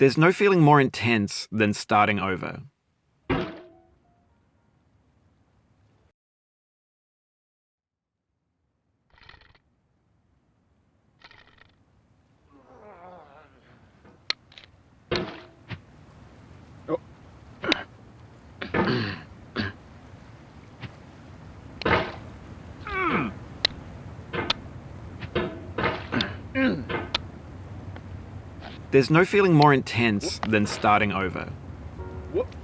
There's no feeling more intense than starting over. There's no feeling more intense than starting over.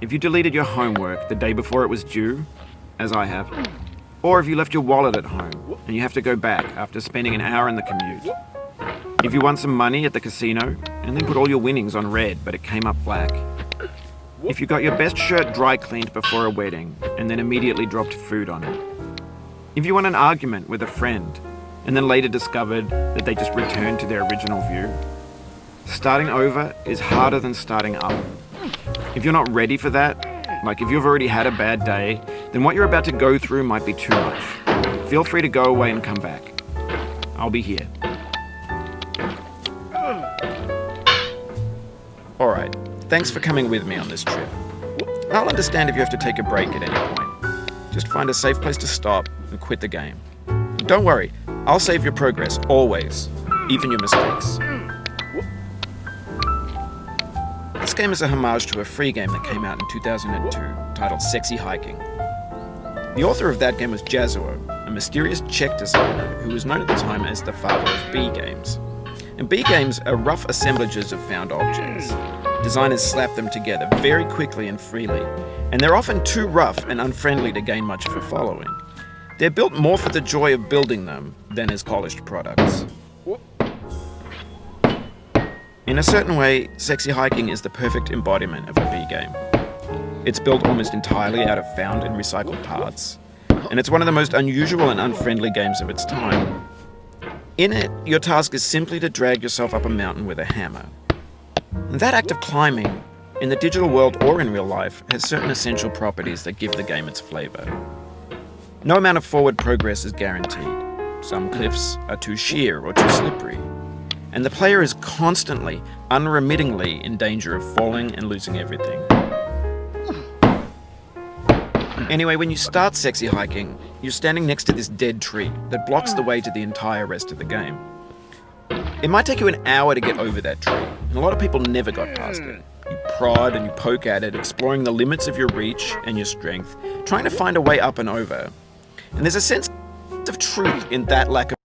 If you deleted your homework the day before it was due, as I have, or if you left your wallet at home and you have to go back after spending an hour in the commute. If you won some money at the casino and then put all your winnings on red but it came up black. If you got your best shirt dry cleaned before a wedding and then immediately dropped food on it. If you won an argument with a friend and then later discovered that they just returned to their original view. Starting over is harder than starting up. If you're not ready for that, like if you've already had a bad day, then what you're about to go through might be too much. Feel free to go away and come back. I'll be here. Alright, thanks for coming with me on this trip. I'll understand if you have to take a break at any point. Just find a safe place to stop and quit the game. Don't worry, I'll save your progress, always, even your mistakes. This game is a homage to a free game that came out in 2002, titled Sexy Hiking. The author of that game was Jazuo, a mysterious Czech designer who was known at the time as the father of B games. And B games are rough assemblages of found objects. Designers slap them together very quickly and freely, and they're often too rough and unfriendly to gain much of a following. They're built more for the joy of building them than as polished products. In a certain way, Sexy Hiking is the perfect embodiment of a B game. It's built almost entirely out of found and recycled parts, and it's one of the most unusual and unfriendly games of its time. In it, your task is simply to drag yourself up a mountain with a hammer. And that act of climbing, in the digital world or in real life, has certain essential properties that give the game its flavor. No amount of forward progress is guaranteed. Some cliffs are too sheer or too slippery. And the player is constantly, unremittingly in danger of falling and losing everything. Anyway, when you start Sexy Hiking, you're standing next to this dead tree that blocks the way to the entire rest of the game. It might take you an hour to get over that tree, and a lot of people never got past it. You prod and you poke at it, exploring the limits of your reach and your strength, trying to find a way up and over. And there's a sense of truth in that lack of